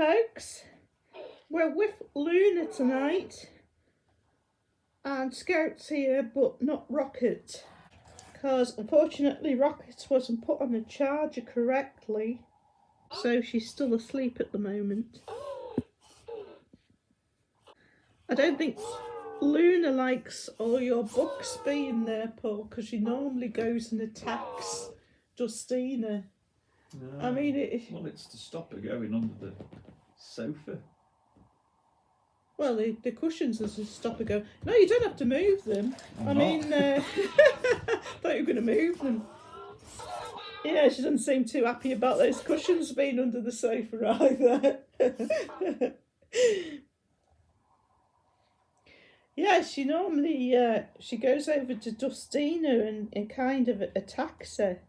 folks, we're with Loona tonight, and Scout's here but not Rocket, because unfortunately Rocket wasn't put on the charger correctly, so she's still asleep at the moment. I don't think Loona likes all your books being there, Paul, because she normally goes and attacks Justina. No. I mean, well, it's to stop her going under the sofa. Well, the cushions is to stop her go. No, you don't have to move them. I mean, thought you were going to move them. Yeah, she doesn't seem too happy about those cushions being under the sofa either. Yeah, she normally she goes over to Justina and kind of attacks her,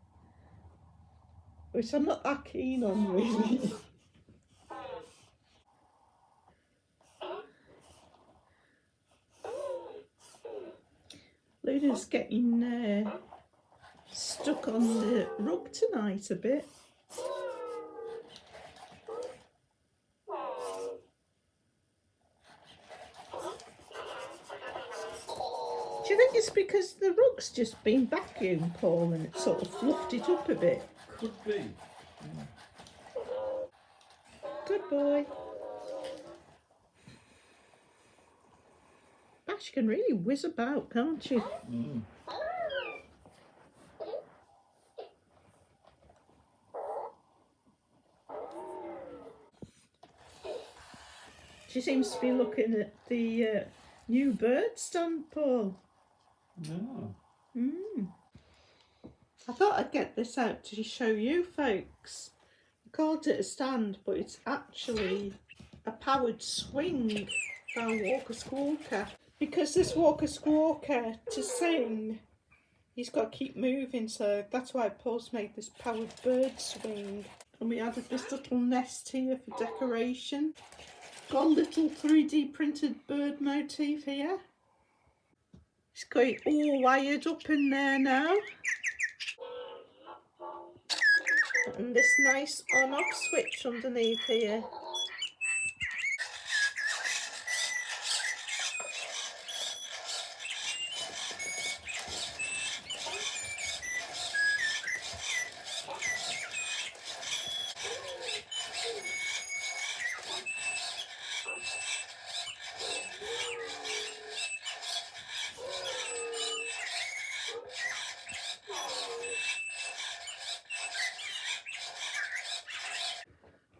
which I'm not that keen on, really. Loona's getting stuck on the rug tonight a bit. Do you think it's because the rug's just been vacuumed, Paul, and it sort of fluffed it up a bit? Could be. Good boy. She can really whiz about, can't she? Mm. She seems to be looking at the new bird stand, Paul. No. I thought I'd get this out to show you folks. I called it a stand, but it's actually a powered swing for a walker squawker. Because this walker squawker, to sing, he's got to keep moving, so that's why Paul's made this powered bird swing. And we added this little nest here for decoration. Got a little 3D printed bird motif here. It's got it all wired up in there now. And this nice on-off switch underneath here.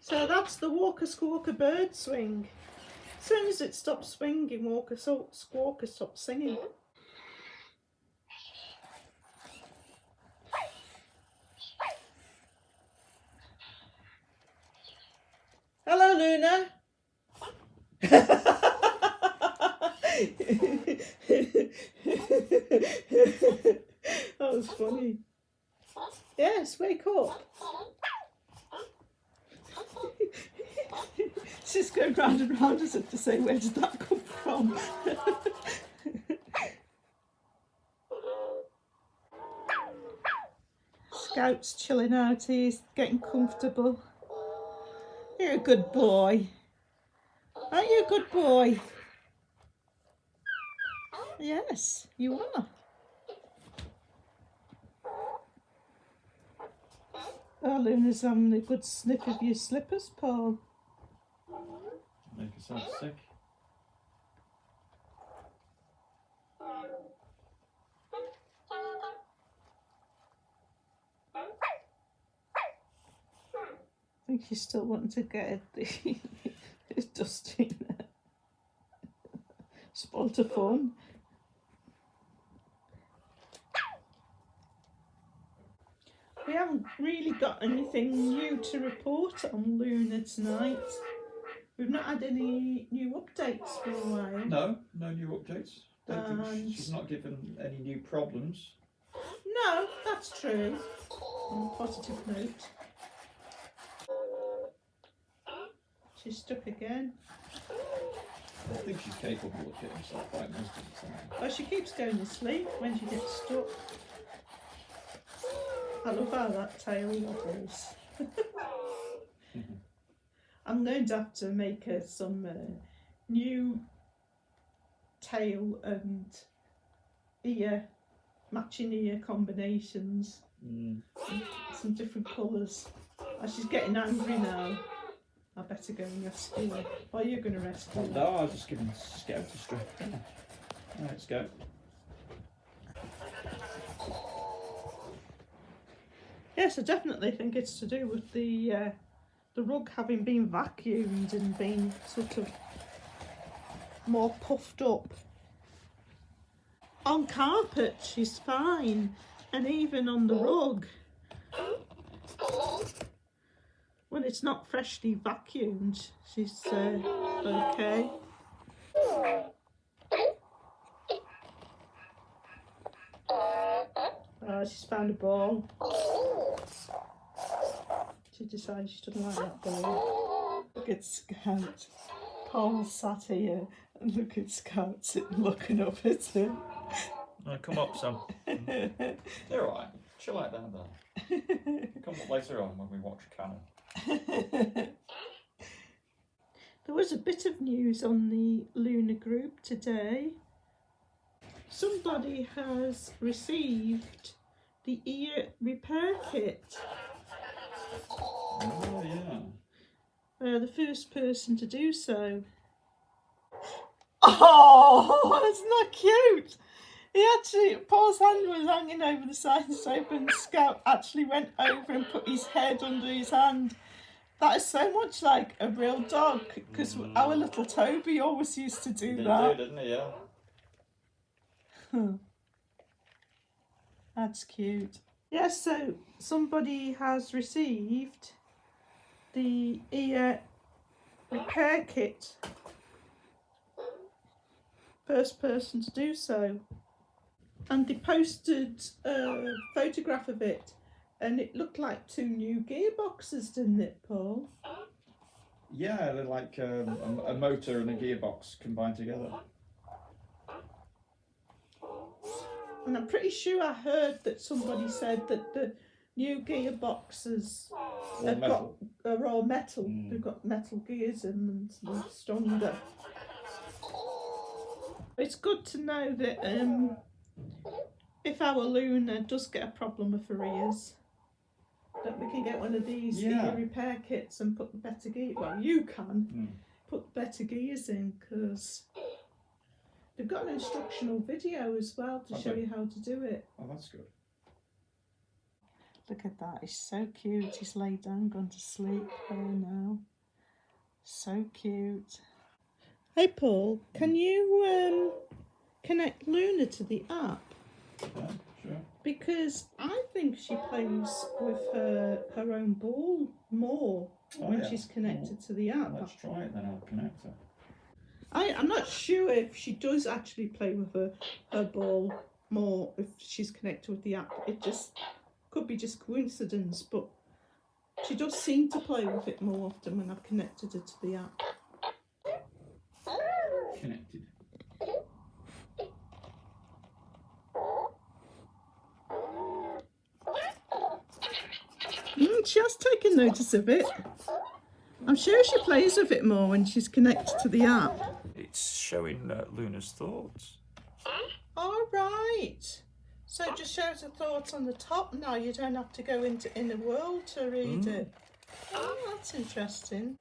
So that's the walker squawker bird swing. As soon as it stops swinging, walker squawker stops singing. Hello, Loona. That was funny. Yes, wake up. She's going round and round as if to say, where did that come from? Scout's chilling out, he's getting comfortable. You're a good boy. Aren't you a good boy? Yes, you are. Oh, Loona's having a good sniff of your slippers, Paul. Make yourself sick. I think she's still wanting to get the dust in there. Spoiled her fun. We haven't really got anything new to report on Loona tonight. We've not had any new updates for a while. No new updates. Don't think she's not given any new problems. No, that's true. On a positive note. She's stuck again. I think she's capable of getting herself right most of the time. Oh, she keeps going to sleep when she gets stuck. I love how that tail wobbles. I'm going to have to make her some new tail and ear, matching ear combinations. Some different colours. As she's getting angry now, I better go and rescue her. Or are you going to rescue her? No, I was just giving Scout a stroke. Let's go. Yes, I definitely think it's to do with the rug having been vacuumed and being sort of more puffed up. On carpet she's fine, and even on the rug when it's not freshly vacuumed she's okay. Oh, she's found a ball. She decided she doesn't like that ball. Look at Scout. Paul sat here and look at Scout sitting looking up at him. No, come up, Sam. They're alright. Chill out down there. Come up later on when we watch Canon. There was a bit of news on the Loona group today. Somebody has received the ear repair kit. Oh, yeah. The first person to do so. Oh, isn't that cute? He actually, Paul's hand was hanging over the side sofa and Scout actually went over and put his head under his hand. That is so much like a real dog, because our little Toby always used to do that. Didn't he? Yeah. That's cute. Yes, so somebody has received the ear repair kit. First person to do so. And they posted a photograph of it, and it looked like 2 new gearboxes, didn't it, Paul? Yeah, they're like a motor and a gearbox combined together. And I'm pretty sure I heard that somebody said that the new gearboxes are all metal. They've got metal gears in them, so they're stronger. It's good to know that if our Loona does get a problem with her ears, that we can get one of these ear repair kits and put the better gear. Well, you can put better gears in, because they've got an instructional video as well to show you how to do it. Oh, that's good. Look at that, he's so cute. He's laid down, gone to sleep here now. So cute. Hey Paul, can you connect Loona to the app? Yeah, sure. Because I think she plays with her own ball more when she's connected to the app. Let's try it then, I'll connect her. I'm not sure if she does actually play with her ball more if she's connected with the app. It just could be just coincidence, but she does seem to play with it more often when I've connected her to the app. Connected. She has taken notice of it. I'm sure she plays with it more when she's connected to the app. It's showing Loona's thoughts. All right. So it just shows the thoughts on the top now. You don't have to go into Inner World to read it. Oh, that's interesting.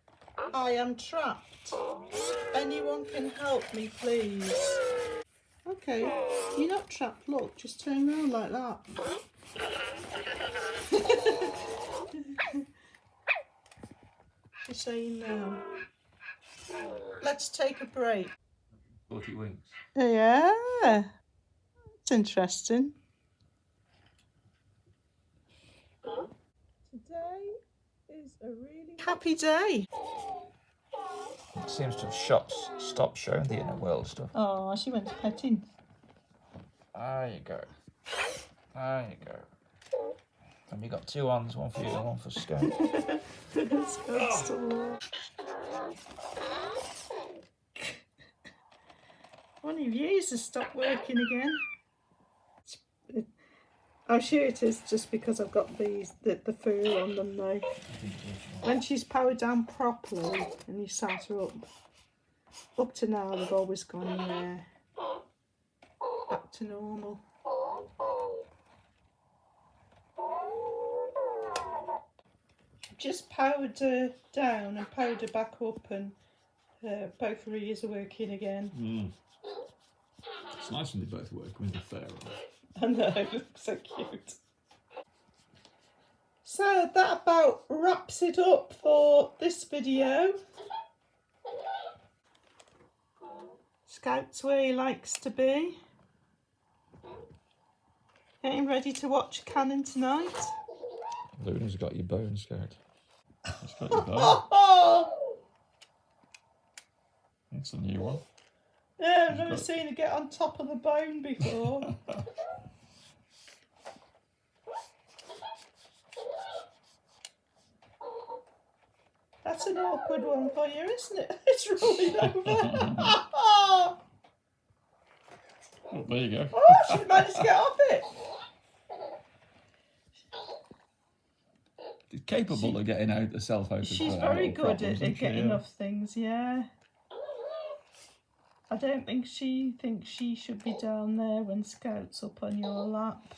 I am trapped. Anyone can help me, please. Okay, you're not trapped. Look, just turn around like that. She's saying no. Let's take a break. 40 winks. Yeah, it's interesting. Today is a really happy day. It seems to have stopped showing the Inner World stuff. Oh, she went petting. There you go. There you go. And we got 2 ons, one for you and one for Scout. Scout's still one of yours has stopped working again. I'm sure it is just because I've got the fur on them now. When she's powered down properly and you start her up to now they've always gone back to normal. Just powered her down and powered her back up, and both her ears are working again. It's nice when they both work with the fur on. I know, it looks so cute. So that about wraps it up for this video. Scout's where he likes to be. Getting ready to watch Cannon tonight. Loona's got your bone, Scout. She's got your bone. That's a new one. Yeah, I've never seen her get on top of the bone before. That's an awkward one for you, isn't it? It's rolling over. Oh, there you go. Oh, she managed to get off it. She's capable of getting out herself out of She's her very little good problems, at isn't she? getting Yeah. off things, yeah. I don't think she thinks she should be down there when Scout's up on your lap.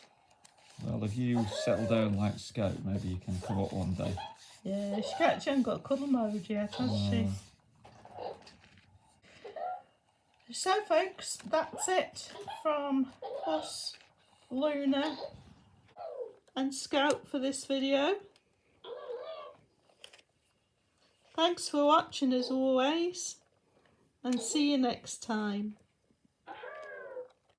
Well, if you settle down like Scout, maybe you can come up one day. Yeah, she hasn't got cuddle mode yet, has she? So, folks, that's it from us, Loona and Scout for this video. Thanks for watching as always, and see you next time.